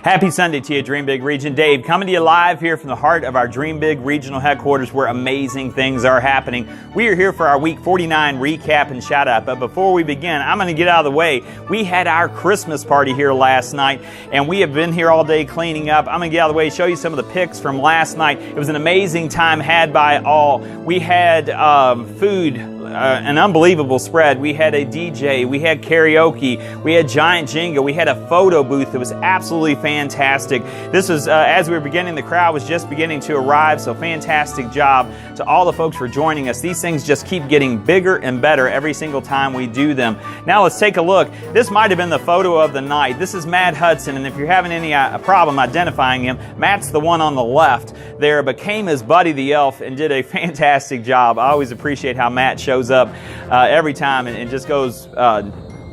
Happy Sunday to you, Dream Big Region. Dave coming to you live here from the heart of our Dream Big Regional Headquarters where amazing things are happening. We are here for our Week 49 recap and shout out. But before we begin, I'm going to get out of the way. We had our Christmas party here last night and we have been here all day cleaning up. I'm going to get out of the way, show you some of the pics from last night. It was an amazing time had by all. We had food, an unbelievable spread. We had a DJ, we had karaoke, we had giant Jenga, we had a photo booth that was absolutely fantastic. This was, as we were beginning, the crowd was just beginning to arrive, so fantastic job to all the folks for joining us. These things just keep getting bigger and better every single time we do them. Now let's take a look. This might have been the photo of the night. This is Matt Hudson, and if you're having any problem identifying him, Matt's the one on the left there, but came as Buddy the Elf and did a fantastic job. I always appreciate how Matt shows up every time and just goes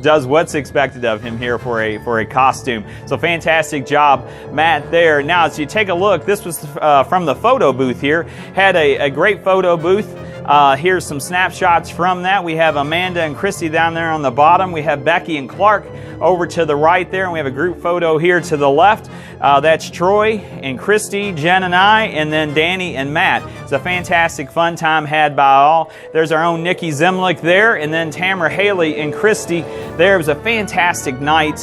does what's expected of him here for a costume. So fantastic job, Matt, there. Now, as you take a look, this was from the photo booth here. Had a great photo booth. Here's some snapshots from that. We have Amanda and Christy down there on the bottom. We have Becky and Clark over to the right there, and we have a group photo here to the left. That's Troy and Christy, Jen and I, and then Danny and Matt. It's a fantastic fun time had by all. There's our own Nikki Zemlick there, and then Tamara Haley and Christy. There was a fantastic night,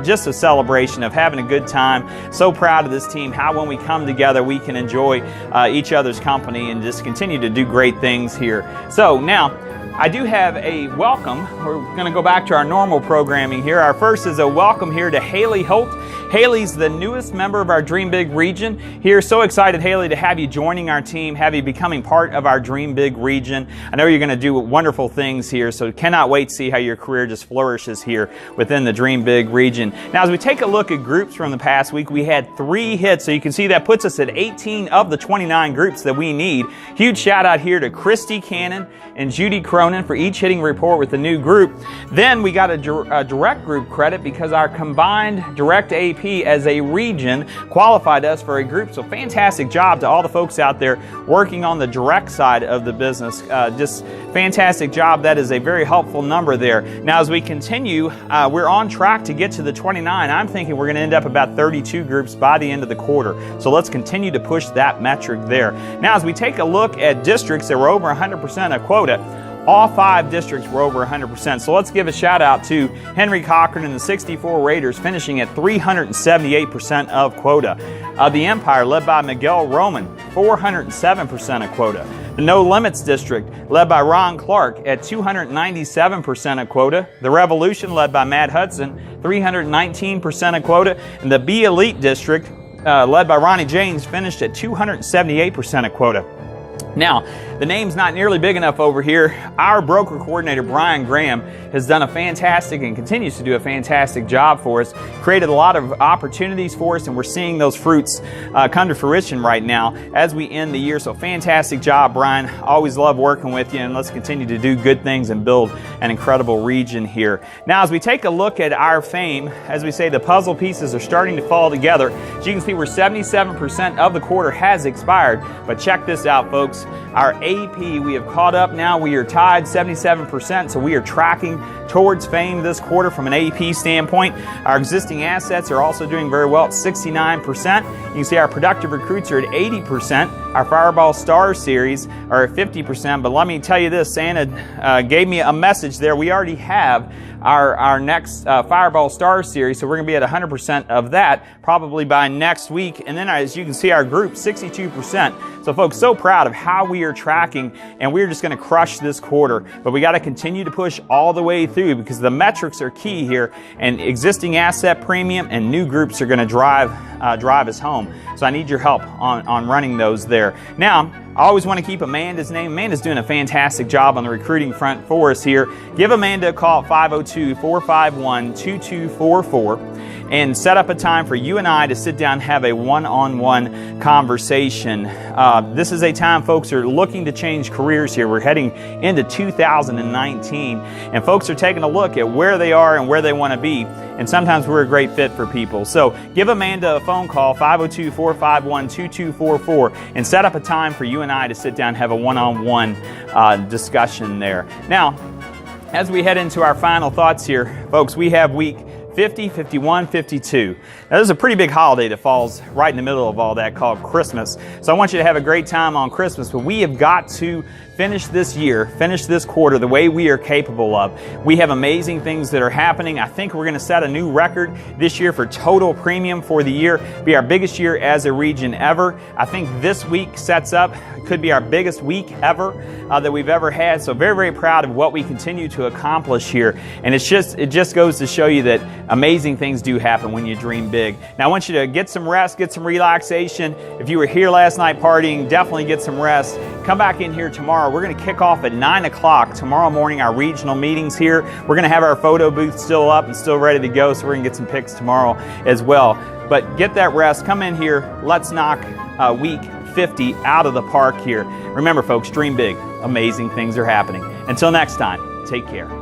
just a celebration of having a good time. So proud of this team, how when we come together we can enjoy each other's company and just continue to do great things here. So now, I do have a welcome. We're going to go back to our normal programming here. Our first is a welcome here to Haley Holt. Haley's the newest member of our Dream Big region. Here, so excited, Haley, to have you joining our team, have you becoming part of our Dream Big region. I know you're going to do wonderful things here, so cannot wait to see how your career just flourishes here within the Dream Big region. Now, as we take a look at groups from the past week, we had 3 hits, so you can see that puts us at 18 of the 29 groups that we need. Huge shout out here to Christy Cannon and Judy Cronin for each hitting report with the new group. Then we got a direct group credit because our combined direct AP as a region qualified us for a group. So fantastic job to all the folks out there working on the direct side of the business. Just fantastic job. That is a very helpful number there. Now as we continue, we're on track to get to the 29. I'm thinking we're going to end up about 32 groups by the end of the quarter. So let's continue to push that metric there. Now as we take a look at districts that were over 100% of quota, all 5 districts were over 100%. So let's give a shout out to Henry Cochran and the 64 Raiders finishing at 378% of quota. The Empire led by Miguel Roman, 407% of quota. The No Limits District led by Ron Clark at 297% of quota. The Revolution led by Matt Hudson, 319% of quota. And the B Elite District led by Ronnie James finished at 278% of quota. Now, the name's not nearly big enough over here. Our broker coordinator, Brian Graham, has done a fantastic and continues to do a fantastic job for us, created a lot of opportunities for us, and we're seeing those fruits come to fruition right now as we end the year. So fantastic job, Brian. Always love working with you, and let's continue to do good things and build an incredible region here. Now, as we take a look at our fame, as we say, the puzzle pieces are starting to fall together. As you can see, we're 77% of the quarter has expired, but check this out, folks. Our AP, we have caught up now. We are tied 77%, so we are tracking towards fame this quarter from an AP standpoint. Our existing assets are also doing very well at 69%. You can see our productive recruits are at 80%. Our Fireball Star Series are at 50%, but let me tell you this, Santa gave me a message there. We already have our next Fireball Star Series, so we're going to be at 100% of that probably by next week. And then as you can see, our group, 62%. So folks, so proud of how we are tracking, and we're just going to crush this quarter. But we got to continue to push all the way through because the metrics are key here, and existing asset premium and new groups are going to drive us home. So I need your help on running those there. Now, I always want to keep Amanda's name. Amanda's doing a fantastic job on the recruiting front for us here. Give Amanda a call at 502-451-2244 and set up a time for you and I to sit down and have a one-on-one conversation. This is a time folks are looking to change careers here. We're heading into 2019, and folks are taking a look at where they are and where they want to be, and sometimes we're a great fit for people. So give Amanda a phone call, 502-451-2244, and set up a time for you and I to sit down and have a one-on-one discussion there. Now, as we head into our final thoughts here, folks, we have week 50, 51, 52. Now, this is a pretty big holiday that falls right in the middle of all that called Christmas. So I want you to have a great time on Christmas, but we have got to finish this year, finish this quarter the way we are capable of. We have amazing things that are happening. I think we're going to set a new record this year for total premium for the year, be our biggest year as a region ever. I think this week sets up, could be our biggest week ever that we've ever had. So very, very proud of what we continue to accomplish here. And it just goes to show you that amazing things do happen when you dream big. Now I want you to get some rest, get some relaxation. If you were here last night partying, definitely get some rest. Come back in here tomorrow. We're going to kick off at 9 o'clock tomorrow morning, our regional meetings here. We're going to have our photo booth still up and still ready to go, so we're going to get some pics tomorrow as well. But get that rest. Come in here. Let's knock week 50 out of the park here. Remember, folks, dream big. Amazing things are happening. Until next time, take care.